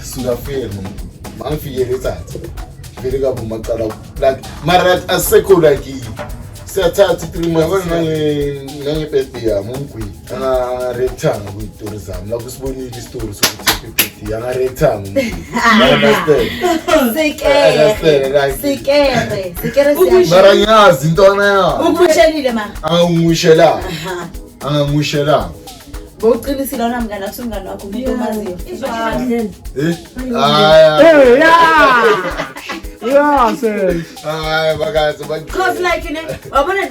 suka feel mangifike lethatha vele kabu maqala like mara asekho like siyathatha 3 months nange birthday yami umgwi rectangle kwistory zami la kusibonile istory sokuthi birthday anga rectangle sikere mara ngiyazi intwana ya ukushelile ma angangushelanga bowuqinisile wona mngane akusungane wakho umuntu omaziyo bakazi because like you know wabona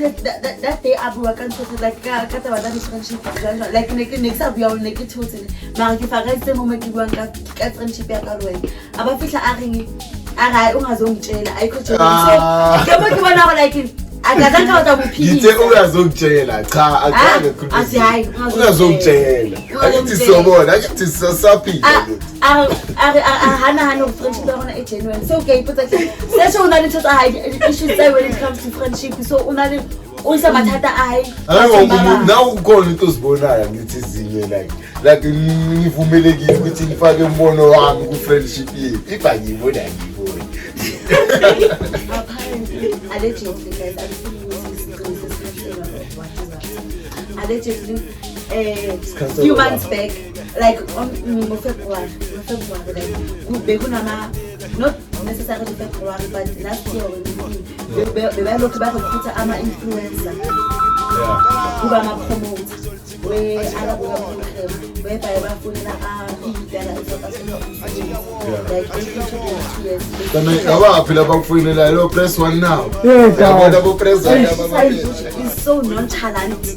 that day abu wakantsho like kata badani friendship like nekisabuya nekithuthi mara ngifaka isimo mekibuya ka friendship ya kalweni abafihla aringi akayi ungazongitshela ayikho nje so ngibona like akazanka utabuphila ngithe uyazongitshela cha akaze khuluma asihayi ungazongitshela akithi sobona akithi sasaphila hana friendship yakona egenuine so okay but sesho unali thosa hayi issues when it comes to friendship so unali uyisabathatha hayi now ukhona into sibonayo ngithi zinye like ngivumelekile ukuthi ngifake umbono wami ku friendship yethu ibhangibona ngibona allegedly guys allegedly few months back like on February like bekunama not necessarily February but last year when we looked back at ama influencer kuba ma promote we alabuka we by bafunela idala like abaphila bakufunela lo press 1 now yabona bo press 1 is so nonchalant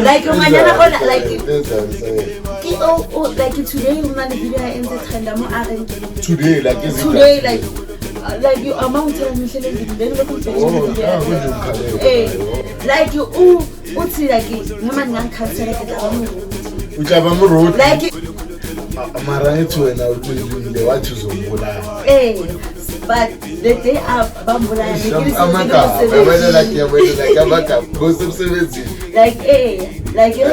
like umanyana ona like like today umane video enze trend mo are today like is today like you amount of mihlele ngideni like you uthi like noma ngangikhathele utshaba mu road like amara ethu wena ulile wathi uzombulala but the day abambulana amaka wena like amaka ngosemsebenzi like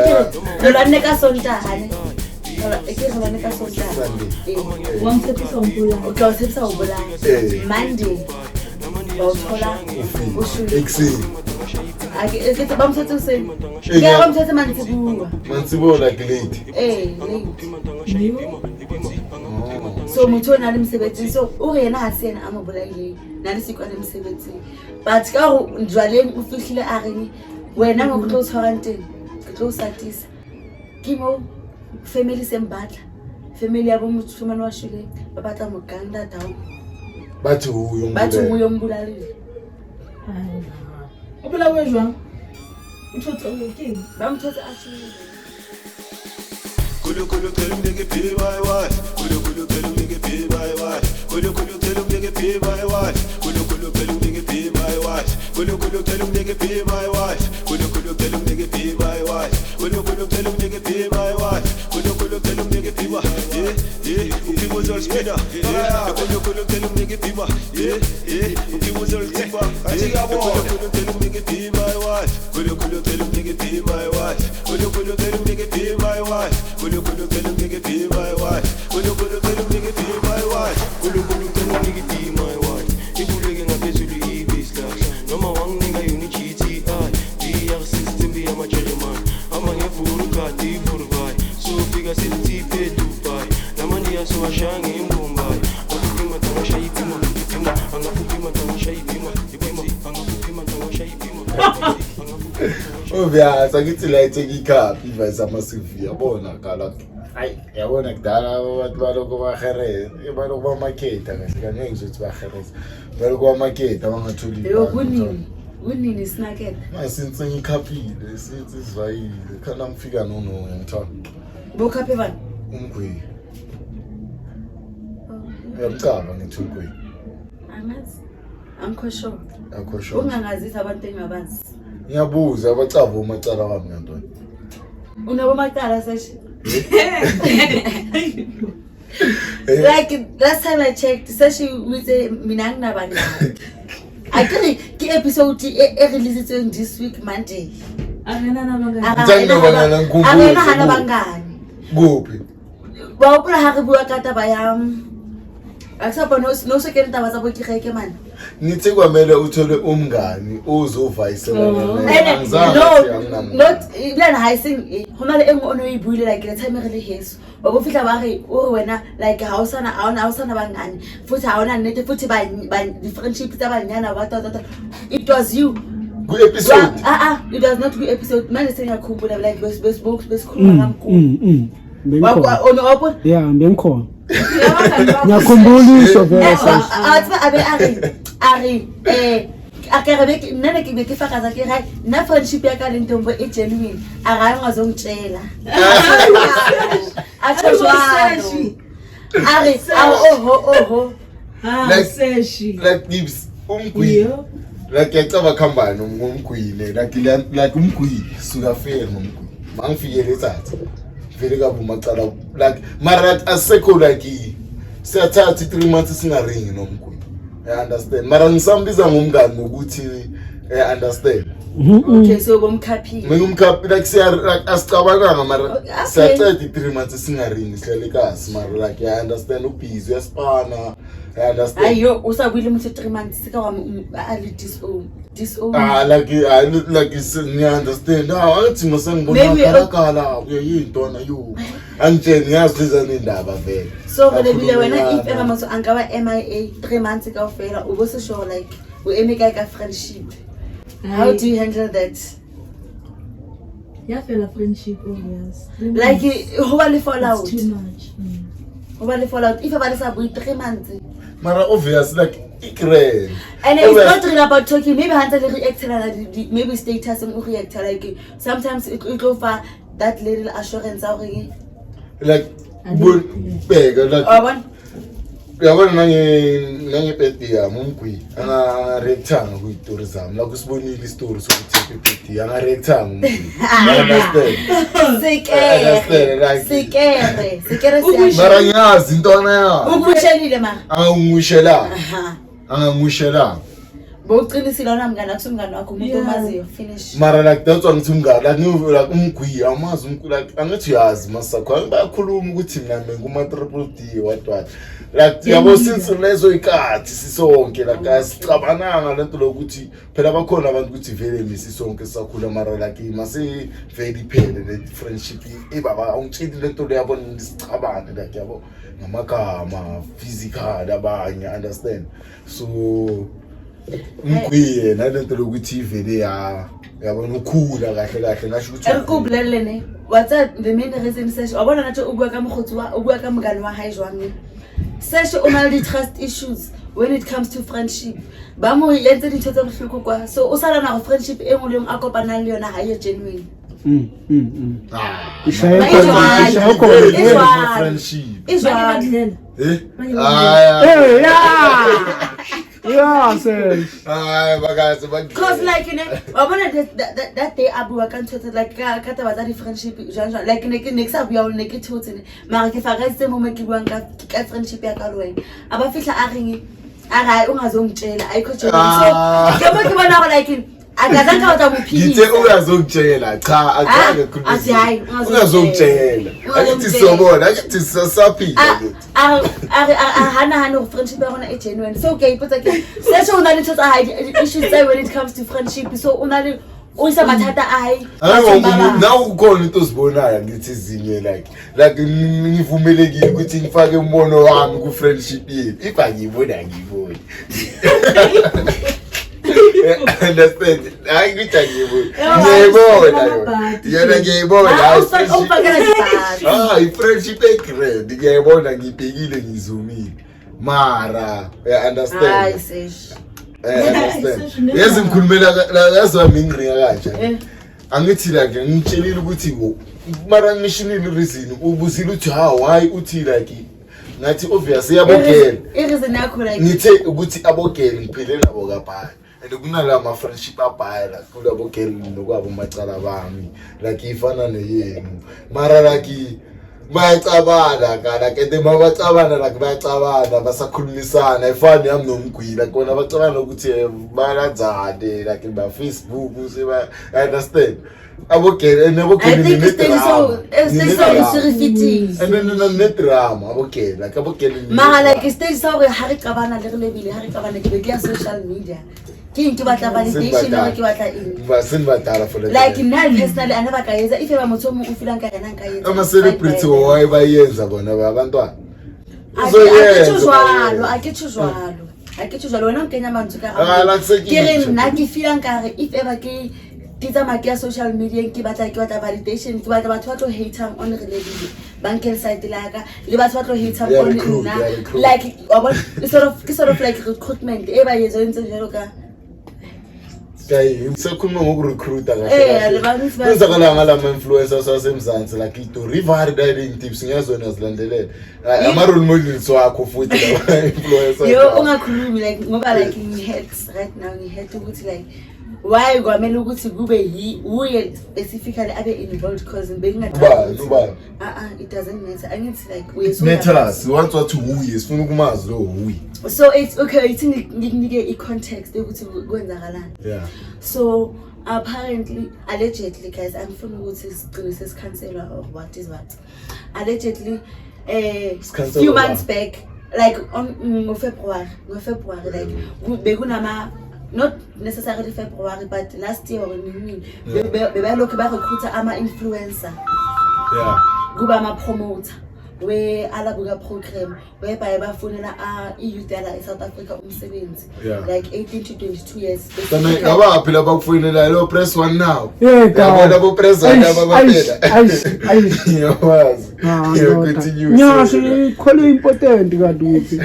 lo neka sontahane ekizona neka sontahane wamthepisa umbulala uthepisa umbulala Monday bawuthola ushulu exi akithi bamthethe useni ngeke bamthethe mansibuka like late late so mutho nali msebenzi so uyena hasena amabulale nali sikwane msebenzi but ka njwaleni ufihlile arini wena ngokclose quarantine close artist kimo family sembatla family yabo muthumana washule babatla moganda dawo bathi uyo mbulalile ubula wejwa uthotho ngeke bamthotha ashule Kulu tell him nigga pay by what? Kulu tell him nigga pay by what? Kulu tell him nigga pay by what? Kulu tell him nigga pay by what? Kulu tell him nigga pay by what? Kulu tell him nigga pay by what? Kulu tell him nigga pay by what? Kulu tell him nigga pay by people all speed up. Kulu tell him nigga pay by people all step up. Kulu tell him nigga pay by what? Kulu tell him nigga pay by what? Kulu tell him nigga pay by what? Kulu tell him nigga pay my wife. Kulu tell him nigga pay my wife. Kulu tell him nigga pay my wife. If you looking at this, you leave this class. No more one nigga you need GTI. VR system be a mature man. I'm a here for Kati for buy. So figure city pay to buy. Namani aso ashangi in Mumbai. Akupima tawa shaipima. Angakupima tawa shaipima. Angakupima tawa shaipima. Obvious akithi la itheki cup ivasa massive yabona kala hayi yabona kudala abantu baloko bahereza baloko bamaketa kahle kanye ngizothi bahereza baloko bamaketa bangatholi kunini sinaketa masince ngikhaphile sithi sizwayile khana ngifika nono ngithanda bokhaphe bani umgwe yamcaba ngithi umgwe angazi angikho akho sure ungangazisa abantu engabazi ngiyabuza abacava umacala wami ngantoni unabo macala sesh like last time I checked sesh with mina nginabangani I think the episode released this week Monday Arena nabangani ngithanda bangana ngikhumbule abangani kuphi ba opela ha re bua ka taba ya akusapho no se kene taba tsa bo kireke man Ngithi kwamele uthole umngani ozovayiselana not ilana ha iseng hona le engwe ono ibuile like le time re le heso wa go fihla ba re o wena like ha usana bangani futhi ha ona nnete futhi ba friendship tsa banyana ba tota it was you ku episode it was not good episode manje sengiyakhumbula like besikhuluma kamkhulu ono opo yeah ngikhona ngiyakhumbula isho vele ari akarebe nna ke be ke fakaza ke ra na friendship ya ka le ntombo e genuine ara ngazongitshela ari oho like gives umgwini like yacaba khambani ngomgwini like umgwini suka fair ngomgwini mangifike lethatha vele kabuma cala like mara asekho like siyathatha 3 months singaringi nomgwini I understand mara ngisambiza ngomngani ngokuthi understand okay so bomkhaphile ngumkhaphi like siya asicabanga mara siyaceda 3 months singaringi sihlele kasi mara like I understand ubhizi uyasipana I understand ayo usabuyile muthi 3 months sika wami ali disown like you understand athi masengibona kala uyayinto na you anje ngiyazizana indaba vele so vele wena if ever maso angaba MIA 3 months ka ufela ubose show like we emeka ka friendship how do you handle that yeah fela friendship obvious like who will fall out too much who will fall out if ever sa bui 3 months mara obvious like ikre and it's not really about talking maybe handle react maybe status and react like sometimes it go for that little assurance already like bega like yabona nange peti ya mungwi ana rectangle ku tourism la kusibonile istory sokuthi peti ana rectangle sikere mara nyazi intona ya ukushelile ma angangushela boqinisile wona mngani akusumngani wakho umuntu omaziyo finish mara like that's what ngithungala like umgwi amazi like angithi yazi masakho bayakhuluma ukuthi mina nguma triple D what like yabo since lezo ikhathi sisonke like asicabananga lento lokuthi phela bakhona abantu ukuthi vele misisonke sakhula mara like mase very phele le friendship ibaba ungitshini lento leyabona nisicabane like yabo ngamagama physical abanye understand so umgwiye nalento lokuthi vele yabona ukhula kahle ngasho ukuthi ekubulelene what's the main reason sesh wabona nathi ubua ka mogotsi ubua ka mngani wa hae jwang sesh o na le trust issues when it comes to friendship ba mo yentse ditho tsa bohloko kwa so o sala na go friendship e mo leng a kopana le yona ha ye genuine friendship yeah sir bagazi cause like wabona that day abu wa kanto like ka taba tsa friendship janja like ne sa bua ne ke thotsene mara ke fagetse mo ke buang ka friendship ya ka lwena aba fihla a reng a ungazongitshela ayikho genuine so ke bona go like akazanka uta muphilisa ngithe uyazongitshela cha akake hayi uyazongitshela akithi sobona akithi sasaphila hana friendship yakona e genuine so okay ipotsa ke sesho una le thotsa hayi issues when it comes to friendship so una le uyisa mathata ayi now ukhona into osibonayo ngithi zinye like ngivumelekile ukuthi ngifake umbono wami ku friendship yethu if angiyibona ngiyibona understand hayi ngithi ngiyibona friendship ekred ngiyibona ngibhekile ngizumile mara understand understand yes ngikhulumela yazami ngringa kanje angithi like ngitshelile ukuthi mara ngishinile reason ubuzile uthi why uthi like ngathi obvious yabogela ireason yakho like ngithe ukuthi abogela ngiphile nabo kaphaya and kunala ama friendship abhaya la kulabo girl nokwabo macala bami like ifana neyenu mara like bayacabana kana kade mabacabana like bayacabana basakhulumisana ifani yami nomgwila kona bacabana ukuthi balandzane like ba Facebook use ba understand abogela nabogela I think nedrama abogela ka bogela mara like stage sa gore ha re qabana le re lebile ha re qabana ke be ke ya social media ke ntse batla validation le ke batla eng ba sen batala for like nna personally I never kayenza if eba motho mo ufilang ka yena nkayenza ama celebrity why bayenza bona abantwana aketho jwalo wena o kenya mantso ka ke re nna ke feelang ka re if ever ke tsamaya ke ya social media ke batla validation ke batla batho ba tlo hater on relevant banking side la ka le batho ba tlo hater on nna like sort of like recruitment e ba yetsa ntse jalo ka Guy, sekhuluma ngokurecruiter kahle. Kwenzakala ngala influencers asemzansi like to revalidate tips ngiyazona zilandelela. Ama role models wakho futhi la influencers. Yo ungakhulumi like ngoba like in heads right now in head ukuthi like why kwamela ukuthi kube uye specifically abe involved because bengingathi it doesn't matter. I need to like we so matters. You want what to who is funa ukumazi lo who. So it's okay, it's ngikunike i-context ukuthi kwenzakalani. Yeah. So apparently, allegedly, guys, I'm from ukuthi sigcine sesikhansela or what is what. Allegedly, few months back, like on February, like bekunama not necessarily February, but last year or beba recruiter ama influencer. Yeah. Kuba ama promoter. Where alabuga program whereby bafunela youth in South Africa umsebenzi like 18 to 22 years. Ngaba phela bakufunela lo press one now. Yeah, yabona bo press one abaphela. Yawazi. Continue. Nyashi khole important kanti ukuthi.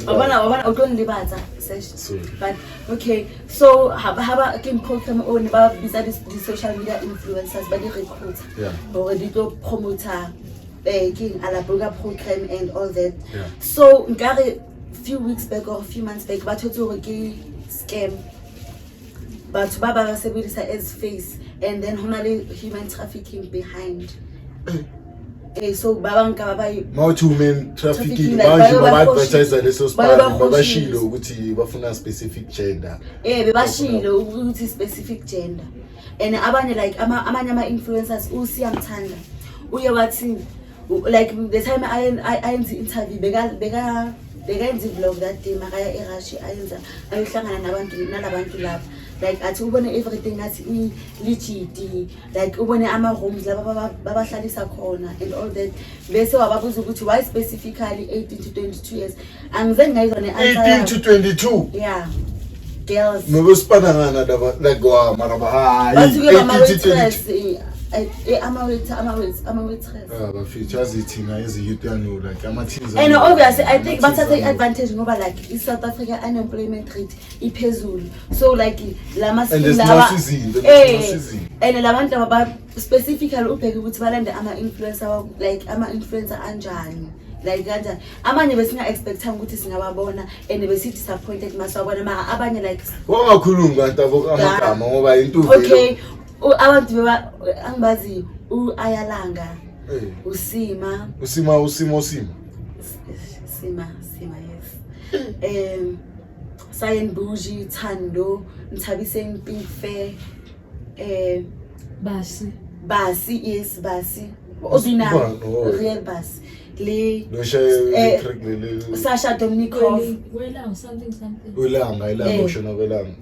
Abana utonlibaza session. But okay, so haba again program on ba bisa the social media influencers ba di recruiter. Yeah. Or di to promoter alabuga program and all that. Yeah. So nkare few weeks back or a few months back batho ke scam but baba sebedisa as face and then honale human trafficking behind. So baba nka baba human trafficking manje baba advertise leso spot babashilo ukuthi bafuna specific gender. Bebashilo ukuthi specific gender. And abanye like amanye ama influencers usiyamthanda. Uye wathi like the time I interview beka vlog that day makaya eRussia ayenza ayohlangana nabantu lapha like athi ubone everything athi legit like ubone ama homes laba babahlalisa khona and all that bese wababuza ukuthi why specifically 18 to 22 years angizange ngayizwa ne-answer 18 to 22 yeah girls nobusipana ngana daba like wa maraba 18 to 22 ama waitress. But features thina as youth and like ama teens. And obviously I think bathatha advantage ngoba like in South Africa unemployment rate iphezulu. So like lama lawa and labantu aba specifically ubheke ukuthi balande ama influencer like ama influencer anjani. Like kanjani amanye besinga expecta ukuthi singababona and besi disappointed masabona mara abanye like wangakhulumi kanti amagama ngoba into vele. Okay. Abantu beba angibazi uAyalanga Usima yes Sayen Bougie Thando Nthabise Mpimfe Basi yes Basi Obina real Basi le Sasha Dominikov Welanga shona Welanga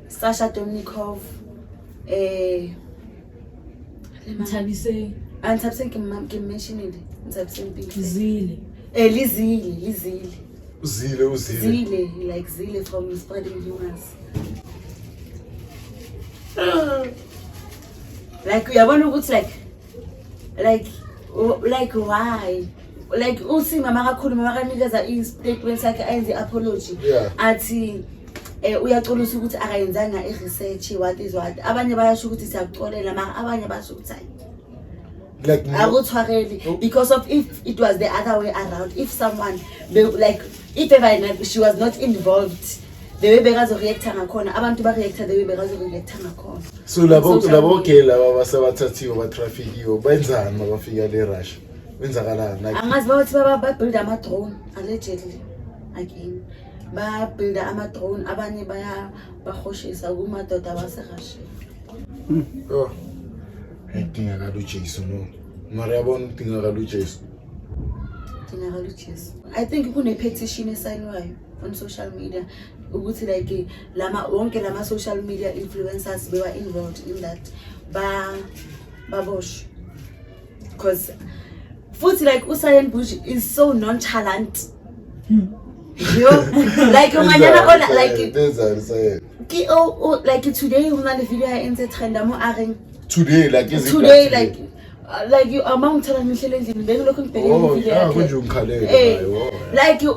Sasha Dominikov Nthabise ke mentioned Nthabise Zile Zile like Zile from Spreading Rumors. Like uyabona ukuthi like why like usima makakhuluma makanikeza i-statement sakhe ayenze apology athi uyaqolisa ukuthi akayenzanga i-research what is what abanye bayasho ukuthi siyakuxolela mara abanye basho ukuthi like akuthwareli because of if it was the other way around if someone like if ever she was not involved the way bekazoreacta ngakhona abantu bareacta the way bekazoreacta ngakhona. So labo ke laba basabathathiwe ba traffickiwe benzani mabafika le Russia wenzakalani like angazi bathi ba build ama drone allegedly again ba build ama drone abanye baya bahoshisa kumadoda base Russia. Dingakala uJesu no. Mara yabona dingakala uJesu. Dingakala uJesu. I think kune petition esayinwayo on social media ukuthi like wonke lama social media influencers they were involved in that babosh because futhi like uSayen Bush is so nonchalant. Yo like umanyana ola like like today una le video ya enze trend mo areng today like is today like you among tell me hlele endlini bekilokho ngibhekile video yakhe konje ungikhalele like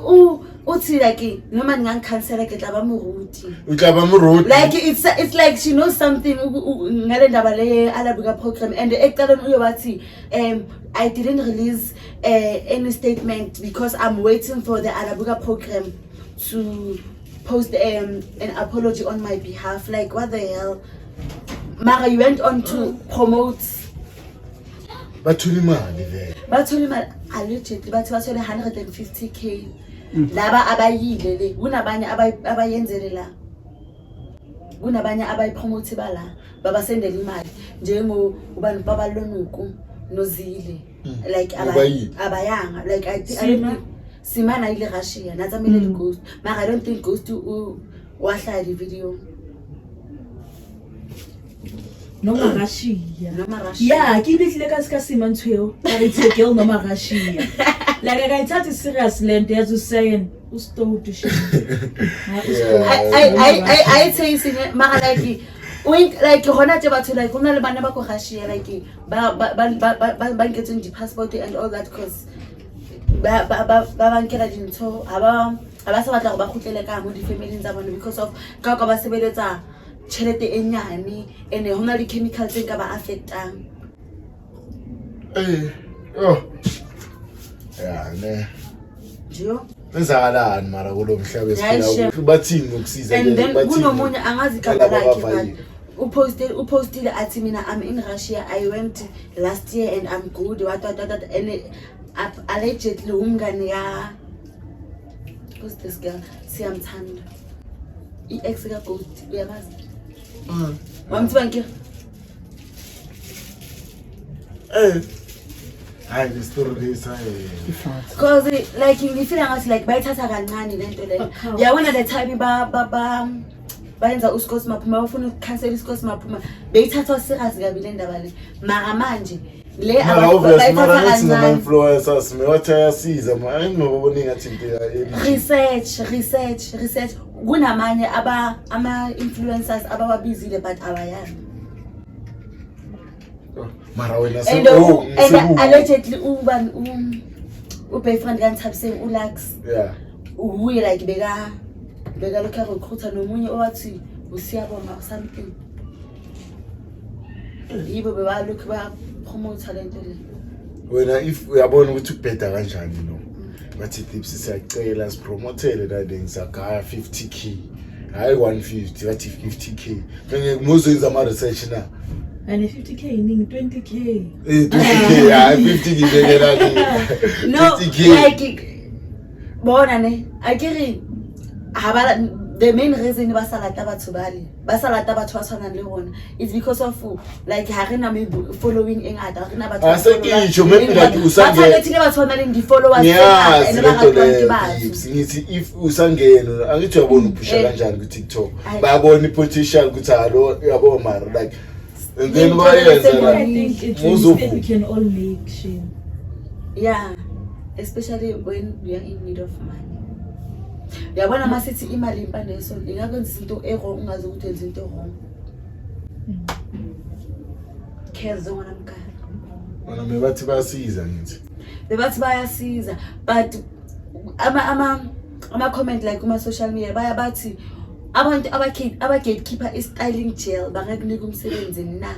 uthi like noma ngangikhansela ke hlaba muruti uhlaba muruti like it's like she knows something ngale ndaba le Alabuka program and eqaleni uyobathi I didn't release any statement because I'm waiting for the Alabuka program to post an apology on my behalf. Like what the hell? Mara, you went on to promote. Bathula imali vele. Bathula imali allegedly bathi bathole 150k. Laba abayile le kunabanye abayenzele la. Kunabanye abayipromote bala babasendela imali njengo ubani babalonuku nozile like abayanga like I think Simana ile Russia natsamele le ghost but I don't think ghost wahla the video Noma Russia. Yeah, ke ile ka ska Simantweo it's a girl noma Russia like I thought it seriously and as you saying usto to shit I say sine mara like when like hona tse batho like hona le bana ba go Russia like ba getting the passport and all that cause ba bankela dintho aba sa batla go ba khutlele ka mo di family tsa bona because of ka ba sebeletsa chelete e nyane ene hona le chemicals tse ka ba affectang yeah ne njo enzakalani mara kulo mhlaba esiphila bathini ngokusiza and then kunomunye angazi igama lakhe upostile athi mina I'm in Russia I went last year and I'm good what and allegedly umngane ya who's this girl Siyamthanda ex ka Ghost uyamazi wamthi banke hayi the story is because like ngifila ngathi like bayithatha kancane lento le yabona the time bayenza uSkos Maphuma bafuna ukucancel uSkos Maphuma beyithatha serious kabi le ndaba le mara manje le abayithatha influencers mewathi ayasiza manje nobona ngathi into research kunamanye ama influencers abawabizile but abayani mara wena and allegedly boyfriend kanThabiseng uLux uye like beka lokho recruiter nomunye owathi usiyabonga something yibo bebalokho ba promote talent le wena if uyabona ukuthi ubheda kanjani no bathi tips siyacela sipromotele that ngisagaya 50k hayi 150 bathi 50k ngeke muzoyenza ama research na and 50k iningi 20k 20k hayi 50k bekela no 50k like bona ne akere the main reason basalata batho ba tshwana le bona is because of like ha rena maybe following engata rena batho asekisho maybe like usangene bathona le ndi followers and ngithi if usangena angithi uyabona uphusha kanjani ku TikTok bayabona potential ukuthi halo yabo mara like and then I think it's we can all make shame yeah especially when we are in need of money yabona masithi imali impande so ingakwenza izinto wrong ungaze ukuthi wenza into wrong kezo ngona mkhala bona mebathi bayasiza ngithi bebathi bayasiza but ama comment like kuma social media bayabathi abantu gatekeeper styling gel bangakunika umsebenzi na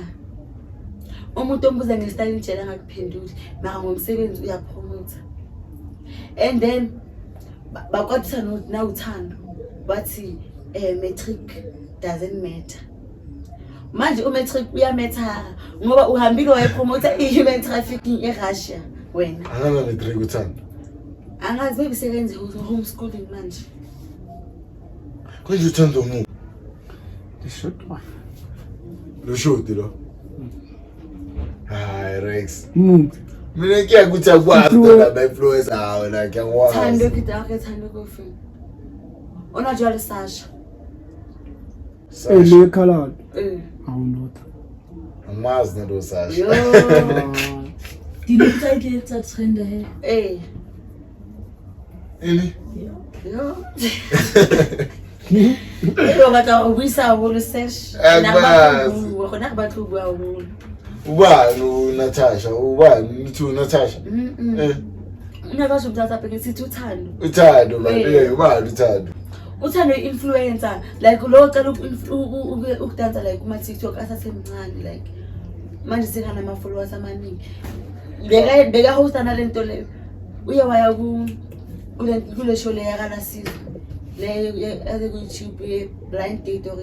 umuntu ombuza nge-styling gel angakuphenduli mara ngomsebenzi uyapromote and then bakwatha na uthando bathi metric doesn't matter manje umetric uyametha ngoba uhambile wayepromote i-human trafficking eRussia wena angana metric uthando angazi maybe sekenze homeschooling manje konje uthando mu Lishotwa lo shoti lo Hayi Rex. Umuntu. Mina kuyakuthi akwazi la influence hawo la ngiyakwazi. Thando kidake thando kofi. Ona jwale Sasha. Le color. Awunotha. Amazi nalo Sasha. Yo. Die Luftzeile tsa trende he. Ini? Yo. Yo batla o buisa ho le sesh. Na ba tlo bua ho. Ubani Natasha? Ubani to Natasha? Una ba shobutsa peke sithi uthando. Uthando manje ubani uthando? Uthando influencer like lo cala ukudansa like kuma TikTok asasemncane like manje sekana ama followers amaningi. Beka hosta na lento le. Uye waya kule show le yakala sizo. Le ade ku YouTube blind date or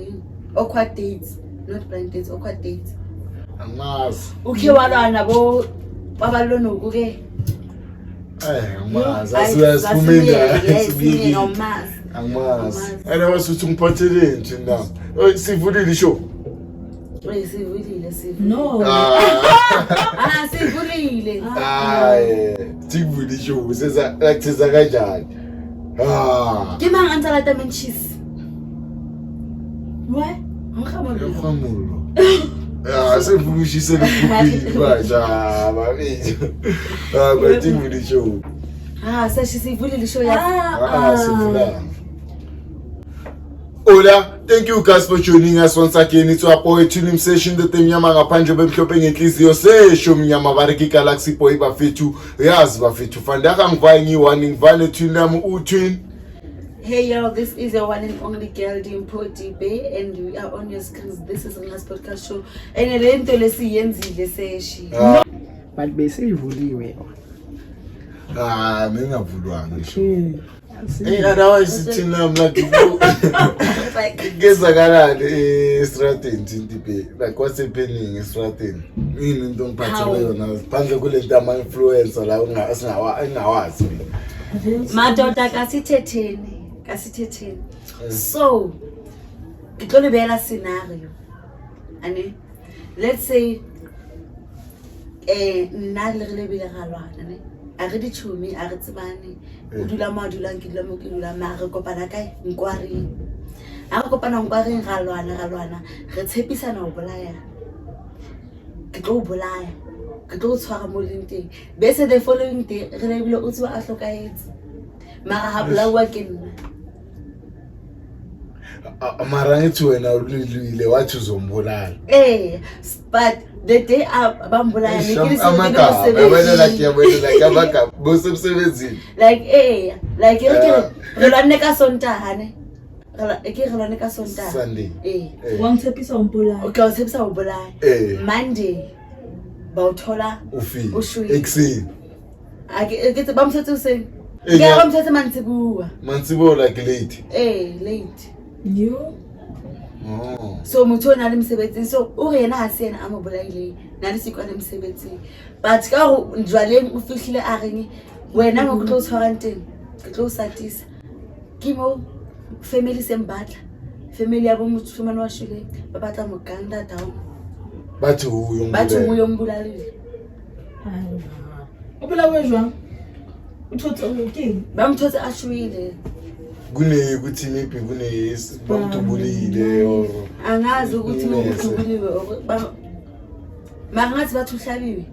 awkward dates, not blind dates, awkward dates. Amazi. Ukhe walana bo babalono ke. Amazi asiyasifumela. Yes, amazi. Amazi. Ene wasuthi ngiphathele nje na. Sivulile show. Sivulile. No. Sivulile. Hayi, sivulile show seza actisa kanjani? Ke mang a ntse lata menchis? What? Ngamolo. Sevushise lokuphi baja babizo. Bathi show. Sivulile show ya. Sivula. Hola, thank you guys for joining us once again. It's our boy Tuning Session the Mnyama ngaphandle bemhlophe ngenhliziyo sesho mnyama bareki Galaxy Boy bafethu yazi bafethu fandaka ngivaya ngiwani ngivale twin nami uTwin. Hey y'all, this is your one and only girl Dimpo Bay and we are on your screens. This is Ngas Podcast Show. And lento lesiyenzile seshi. But bese ivuliwe. Mina ngavulwanga ngisho. Okay. Otherwise thina like ngezakalani estradini Tintipe like what's happening estradini yini into ngiphathele yona phandle kule nto ama influencer la engawazi madoda kasithetheni so ngitlo bela scenario ane let's say nna le re bile galwana ne a re ditšhomi a re tsebane o dula mo a dulang ke dula mo ke dula ma re kopana kae Nkwari a re kopana Nkwari galwana re tshepisana ho bolaya ke tlo bolaya ke tlo tshwara mo lenteng bese the following day re le bile o tswa a hlokaetse mara ha bolawa ke nna mara ngithi wena ulile wathi uzombulala but the day abambulaya bosemsebenzini like like re lwane ka Sontaha ne ke re lwane ka Sontaha Sunday wangithepisa umbulala okay uthepisa umbulala Monday bawuthola ufi ekseni ke bamthethe useni ke bamthethe mantsibuwa like late late yo so motho na le msebetsing so o rena ha se ena a mo bolaile na le sikwane msebetsing but ka go njwaleng o fihlile a reng wena mo tlo tshwarang teng ke tlo satisa ke mo family sembatla family ya bo motho fumana wa shile ba batla mo ganda down bathi uyo mbulalile ubulawe jwang uthotse ukini bamthotse a shwile kune ukuthi maybe kune bamthubulile or angazi ukuthi ngikubuliwe mangathi bathu hlabiwe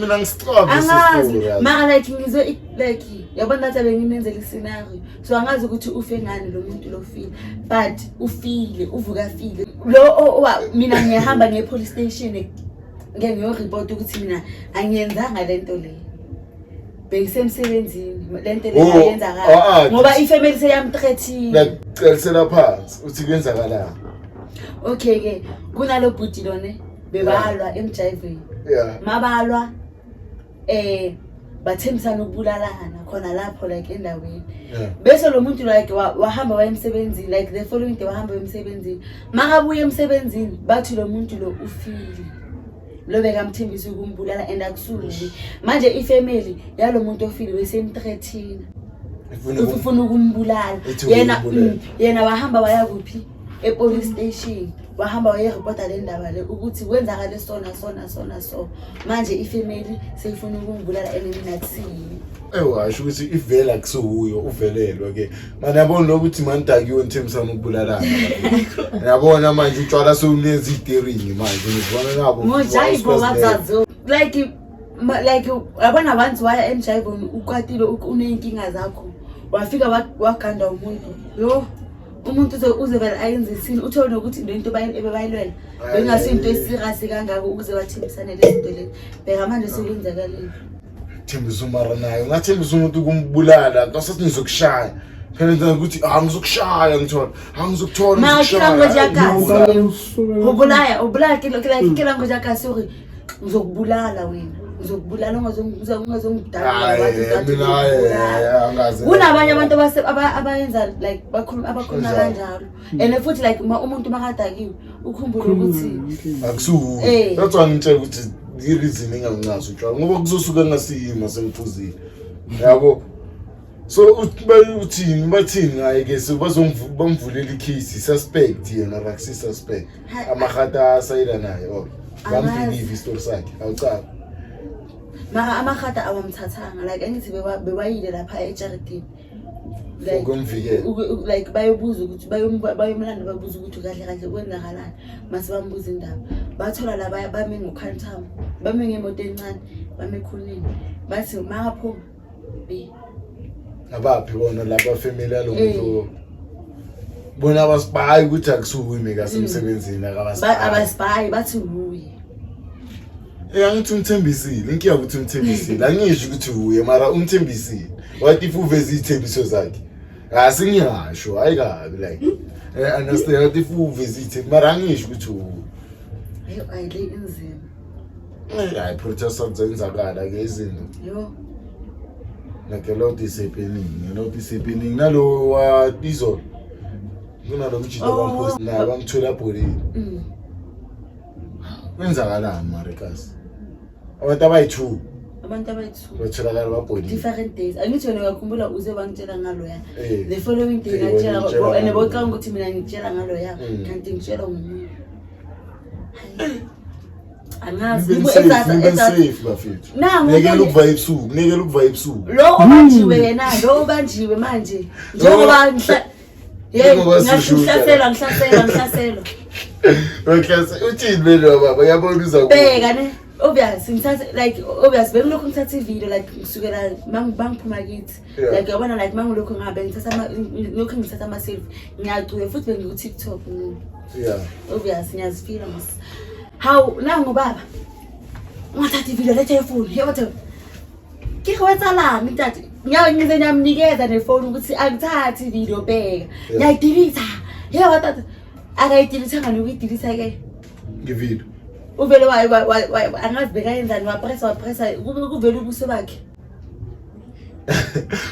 mina ngistruggle angazi mara like ngizwe like yabona that benginenzela scenario so angazi ukuthi ufe ngani lo muntu lo feel but ufile uvuka file lo mina ngiyahamba nge police station ngiyo report ukuthi mina angiyenzanga lento le beyisemsebenzini lento le ayenza kahle ngoba ifamily seyamthreathile ngicela phansi uthi kwenzakalana okay ke kunalo bhuti lone bebalwa emjiveni mabalwa bathembisana ukubulalana khona lapho like endaweni bese lo muntu like wahamba waya emsebenzini like the following day wahamba emsebenzini makabuye emsebenzini bathi lo muntu lo ufile lo bekamthembisa ukumbulala and akusuli manje ifamily yalo muntu ofile besemthreathina ufuna ukumbulala yena wahamba waya kuphi epolice station wahamba wayereporta le ndaba le ukuthi kwenzakale so manje ifamily seyifuna ukungibulala eninathini washo ukuthi ivela kusuhuyo uvelelwe ke manje yabona lokuthi mandakiwe nthemsana ukubulalana yabona manje utshwala sowunezi iteringi manje ngizibona nabo ngojayivo wathathu like yabona abantu waya emjayivo ukwatile uneyinkinga zakho wafika waganda umuntu yo umuntu uzevela ayenze isini uthole ukuthi into ebebayilwela bengasinto esirasi kangako ukuze bathimbisane lezinto lezi bheka manje sekwenzakaleni Thembisa umara nayo ngathembisa umuntu ukumbulala ngasathi nizokushaya phela ukuthi ngizokushaya ngithola ngizokuthola ngikushaya ubulaya kila ngoja yakasi uri ngizokubulala wena ngizokubulala ungazongidala kunabanye abantu abayenza like abakhuluma kanjalo and futhi like umuntu makadakiwe ukhumbule ukuthi akusuhu that's why ngitshela ukuthi ireason engangazi utshwala ngoba kuzosuka ngasiyima semphuzile yabo so uthini bathini ngaye ke bamvulela icase suspect yena raksi suspect amahata asayila naye bambelieve story sakhe awucaca mara amahata awamthathanga like angithi bebayile lapha eCharity like bayobuza ukuthi bayomlanda babuza ukuthi kahle kwenzakalani mase bambuza indaba bathola la bame ngoKhantam bame ngemoto encane bame ekhulini bathi makaphuma abaphi bona laba family yalomuntu bona abasibayi ukuthi akusuwimi kasemsebenzini abasibayi bathi uye angithi umthembisile inkiya ukuthi umthembisile angisho ukuthi uye mara umthembisile wathi uveze izithembiso zakhe asingisho hayi kabi like understand wathi uveze izithembiso mara angisho ukuthi uye ayile inzima hayi protest zenzakala ke izinto yo like a lot is happening nalo watizo kunalo kujida bampost na bamthola bholeni kwenzakalani marikasi abantu abayi2 batholakala babholeni different days angithi wena uyakhumbula uze bangitshela ngalo ya the following day ngitshela and boka ukuthi mina ngitshela ngalo ya kanti ngitshela umuntu angazi safe bafethu nekela ukuva ebusuku lo obanjiwe manje njengoba ngihlasela uthini belo baba yabona uzabheka ne obvious bengilokho ngithatha ivideo like ngisukela bangiphuma kithi like yabona like mangilokho ngabe ngithatha ama-selfie ngiyacuya futhi bengiku TikTok obvious ngiyazifila how nangu baba ungathatha ivideo letha ifoni yabona ke khwetsalana ntati ngize nyamnikeza nefoni ukuthi angithathi ivideo bheka ngiyayidelita yebo tata akayidelita ngani ukuyidelita ke ngivideo uvele angazi bekayenzani wapressa kuvele ubuso bakhe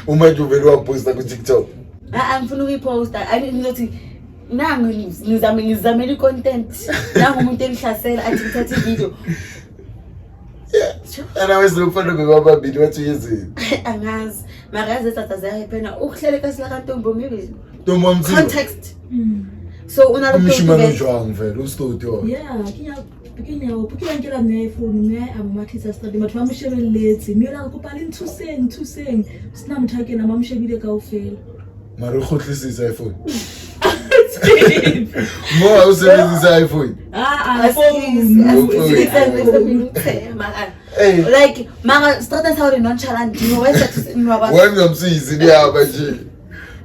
uma nje uvele waposta ku TikTok angifuna ukuyiposta ngizothi nangu ngizamela i-content nangu umuntu engihlasela athi ngithathe ivideo anawezilofana bebababili wathi uyezini angazi mara yazi tata zayaphena ukuhlele kasila kantombo maybe ntombo context so unalomshimano jwang vele ustudio Pequeno, porque aquela minha phone, né, a mamãe que está de matwa mshebeletse, mira ko pala nthuseng, sina mthake na mamshebile ka ofela. Mara khotlisisa iPhone. Mo usebenzisa iPhone. Like mara starta sa uri nonchalant, no wesa nwaba. Wena ngamsizi liyaba nje.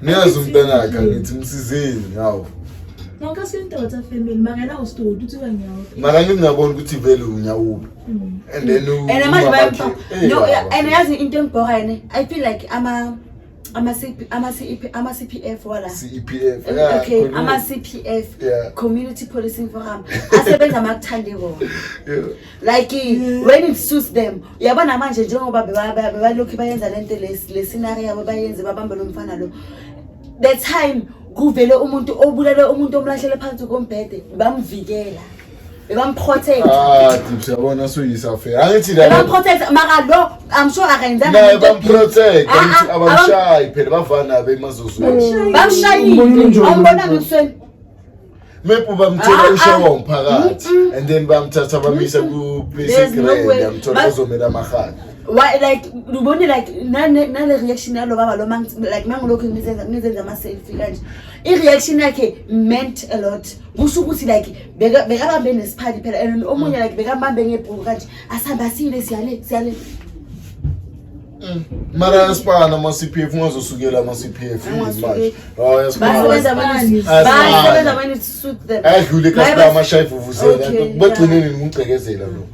Niyazi umntana akhe ngithi msizeni ngawo. Nonke sinto watha family makela ustudio uthi kanyawo. Mara ngingabona ukuthi vele unyawuba. And then no and yazi into engibhora yena I feel like ama CPF wala CPF okay ama CPF community policing forum asebenza makuthande bona like when it suits them uyabona manje njengoba bebalokhu bayenza lento le scenario yabo bayenze babambe lo mfana lo the time kuvele umuntu obulale umuntu omlahlele phansi kombhede bamvikela bamprotect siyabona suyisa fair angithi la bamprotect mara lo I'm sure akayenza na bamprotect abamshayi phela bavana bemazuzu bamshayile umbona ngisweni maybe bamtshela ushawa umphakathi and then bamthatha bamisa ku place grade yamthola uzomela amahali. Why like ubone like nale reaction yalo baba lo like mangilokho ngizenza ama selfie kanje. I reaction yakhe meant a lot. Kusho ukuthi like beka bambe nesiphathi phela and omunye like beka bambe ngebhuku kanje asihamba sile siyale. Mara asipana ama CPF ngazosukela ama CPF manje. Oh basebenza when it suit them. Ayidlule kasida amashayifu vuzela bagcineni ngicegezela lo.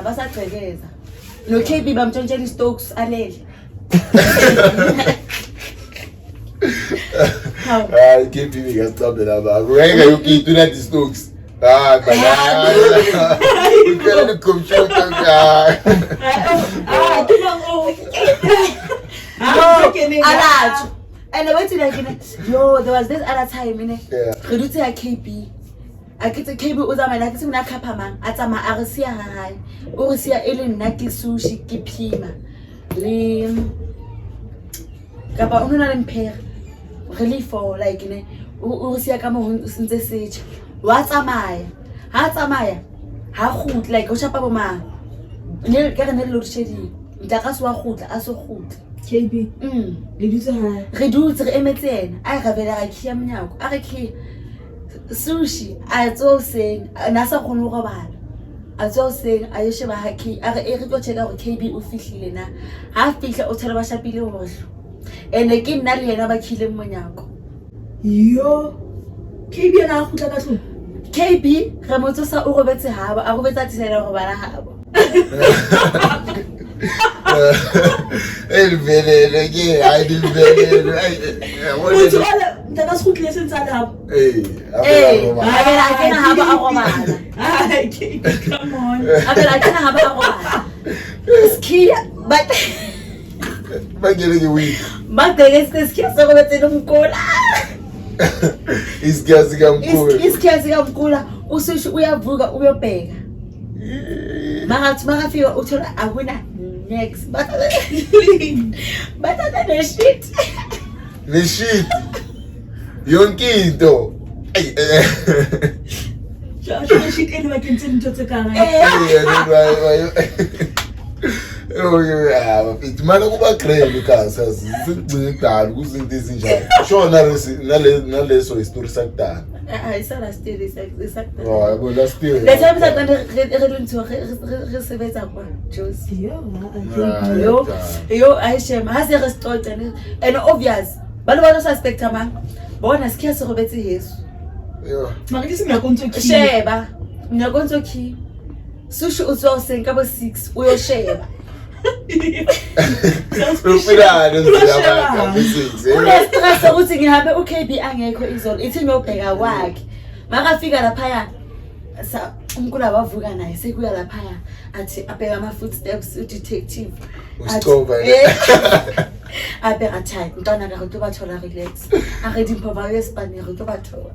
Basagcekeza. No KB bamtshontshela Stokes alele. Hayi KB ngiyacabela baba. Wena yokithi na Stokes. Bana. Ukela ni computer ka. Alacho. And I went to like yo there was this other time in it. Re dutse ya KB. Akitse KB o zamela ke se mona khapha mang a tsama a re sia hae o re sia ele nna ke sushi ke phima le kapa o nona le mphere really for like ne o re sia ka mo sentse setja wa tsamaya ha khutla like o chapa bo mang le ka rena le lo tshedi ntla ka se wa khutla a se khutla KB le dutse ha re dutse re emetse ena a re bela ga khia mnyako a re khia sushi a tso seng nasa khone go bana a tso seng a yeshe ba haki a re re go cheka go KB o fihlile na ha fihla o tshela ba shapile hohlo ene ke nna le yena ba khile monyako yo KB na khutla ka tlo KB re motso sa o robetse haba a robetsa tsela go bana haba elvelele ke ai dilvelele Tana skutile senza haba. Abela kena haba a robala. Come on. Abela kena haba a robala. Skia but bagele ke wi. Bagele skia so go betela umkola. Iskia sikamkhula usushi uyavuka uyobheka. Mara fika uthola akuna next but the shit. The shit. Yonke into. Shasho shit ene bakentse ntho tse kana. Oh yeah, but mana kuba grave kasi sizigcina idala kuzinto ezinjalo. Shona naleso history sakudala. Isa la story sakudala. Oh, yabo la story. Le time sakudala re ntho re sebetsa kwa Josie. Yo Aisha ha se re start and obvious. Ba lo suspect mang. Bona skia se robetse Yesu. Yo. Mara ke se mina kontso ki. Sheba. Mina kontso ki. Sushi o tswa o senka bo 6 o yo sheba. Ufila nziyabaka business. Una stress ukuthi ngihambe uKB angekho izolo. Ithi ngiyobheka kwakhe. Makafika lapha ya sa umkula wavuka naye sekuya lapha ya athi abheka ama footsteps udetective. Uscover. Abheka thai ntwana ka go tlo bathola relax. A re di mpova yo Spanish go tlo bathola.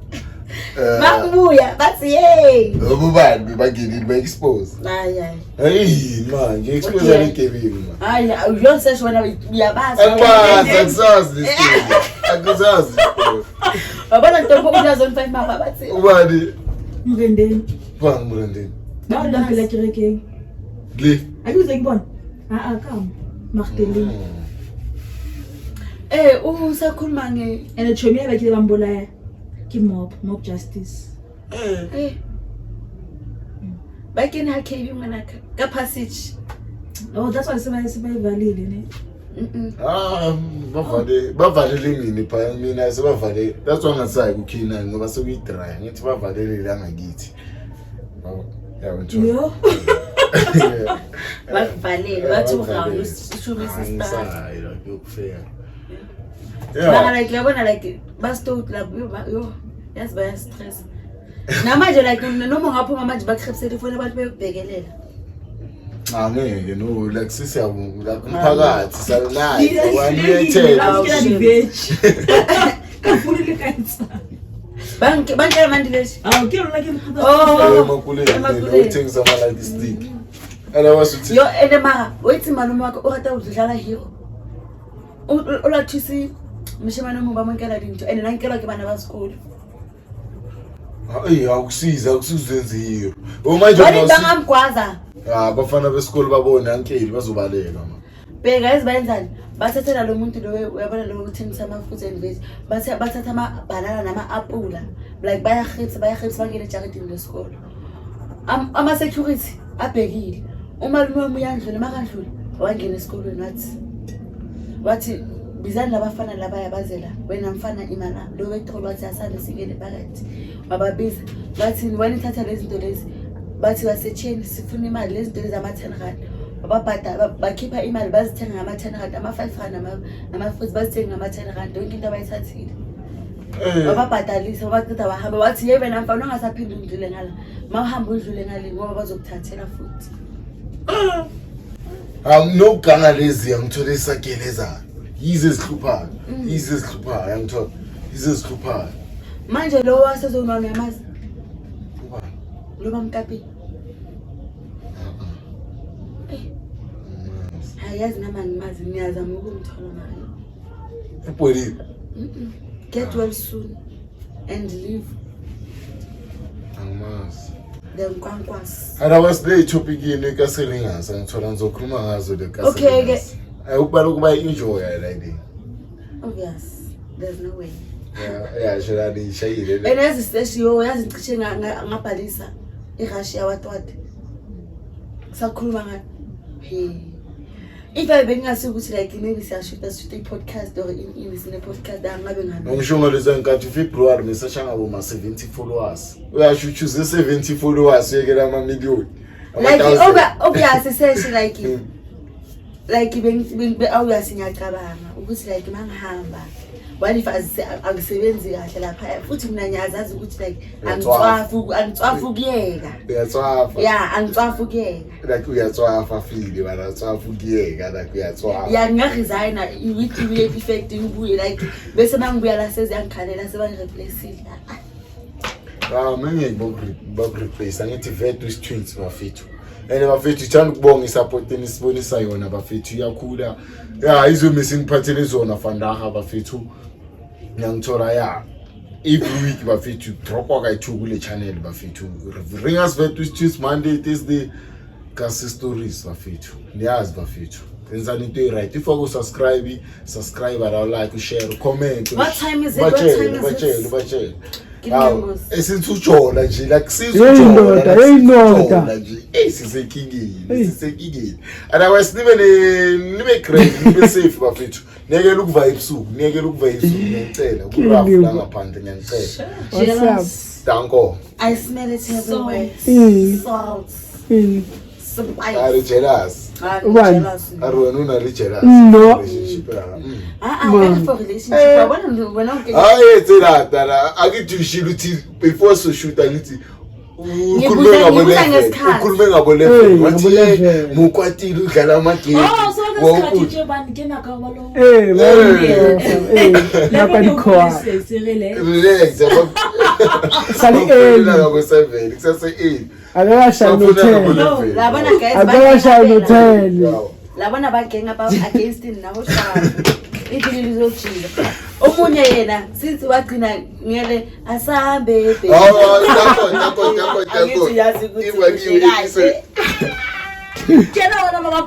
Makubuya bathi hey. Ububani bagini ba expose. Hayi. Hey manje expose ali KB man. Hayi uyonse shona uyabaza. Akuzazi this thing. Akuzazi. Babona ntombo uyazo 5 mama bathi. Ubani? Murendeni. Bang Murendeni. Ba la pela kerekeng. Le. Ayuze ngibona. Kam. Martelin. Usakhuluma nge ene chomi abakile bambolaya. Ki mob justice. Back in her cave mana ka passage. Oh, that's why sebayivalile ne. Bavalele ngini pha mina sebavale. That's why ngasayi kukhina ngoba sekuyidry. Ngithi bavalele la ngakithi. Yo. Bavalele bathi uhawu ushumisa star. Yokufika. Mara like yabona like basto la yo yes ba stress. Namanje like noma ngaphuma manje bakhipsele ifoni abantu beyobhekelela. Ngeke no like sisiyabu la kumphakathi salinayo waniyethela kafuni kansa banke manje leshi ke lona ke makuleni uthengisa ama like stick ala wasuthi yo ene mara wethi malume wakho o rata udlala hero ulathisi mshemane mo ba mo nkela dinto ene na nkela ke bana ba sekolo hayi akusiza akusizenziyo manje wena bangamgwaza bafana besikolo babona ankeli bazobaleka ma bheka ezibenzani bathathela lo muntu lo uyabona lo uthengisa ama-fruits and veg bathatha ama-banana nama-apula like bayahitsa bangene ejaketini lesikolo ama-security abhekile umalume wami uyandlula makandlula wangena esikolweni wathi bizani labafana labaya bazela wena mfana imana lo wetolo wathi asale singene phakathi bababiza bathi wena ithatha lezi zinto lezi bathi wasetsheni sifuna imali lezi zinto lezi ama-10 rand bababhada bakhipha imali bazithenga ngama-10 rand ama-5 rand nama-fruits bazithenga ngama-10 rand yonke into abayithathile bababhadalisa babaqeda bahamba wathi ye wena mfana ungasaphinde undlule ngala mawuhambe udlule ngale ngoba bazokuthathela futhi nokuganga lezi angithole isakelezayo yize ezihluphayo angithola yize ezihluphayo manje lo wasezonwa ngiyamazi lo bamkapini hayazi nama ngimazi ngiyazama ukumthola naye ubholile get well soon and live angimazi Kwankwas. Awasile topic yini kaselingazi ngithola ngizokhuluma ngazo le kaselingazi. Okay. Ayukubala ukuba enjoy like. Obvious. There's no way. Yeah, shirani shayile. Enazi station yazi ngicishe ngabhalisa eRussia watwade. Sakhuluma ngayo. Hey. If I bengasi ukuthi like maybe siyashoot i-podcast or in podcast angabe ngabe. Ngisho leza nkathi February mesasha ngabo ma 70 followers. Uyasho choose 70 followers yekela ama million. Like obviously say like bengi awuyazi ngiyacabanga ukuthi like mangihamba wani if akusebenzi kahle lapha futhi mina ngiyazazi ukuthi like angitswafu kuyeka. Uyatswafa. Yeah, angitswafu kuyeka. Like uyatswafa feel bana tswafu kuyeka like uyatswafa. Yeah, ngiyaresign i-weekly effect ngibuye like bese mangibuya la seziyangikhalela sebangireplaceile. Manje replace angithi Vetus Twins bafethu. And bafethu thanda ukubonga isupport enisibonisa yona bafethu iyakhula. Yeah, izomisa ngiphathele zona fandaha bafethu. Ngiyangithola ya every week bafethu drop ka-2 kule channel bafethu. Ring us Vetus Twins Monday, Thursday kasi stories bafethu. Niyazi bafethu. Enzani into right. If you subscribe, like, share, comment. What time is it? Bachel. Esintujola nje like Indoda nje sisekingeni otherwise nibe great nibe safe bafethu nekela ukuva ebusuku ngiyacela kurafla ngaphandle ngiyacela jealous. Danko I smell it everywhere. Salt. Spice. Are jealous Jealous. are wena una jealous No. relationship When for relationship when okay. hayi tsela akidishila uthi before so shoot angithi ukhulume ngabo level wathi mukwatile udlala amagame so bani kena ka balo nakadikhoa relax sali ngabo 7 kusase 8 akakashaya no10 Labona guys akakashaya no10 labona bagenga ba against nawo shaka idili lizojila omunye yena since wagcina ngele asahambe baby Danko yazi ukuthi Iwa tshela wona mama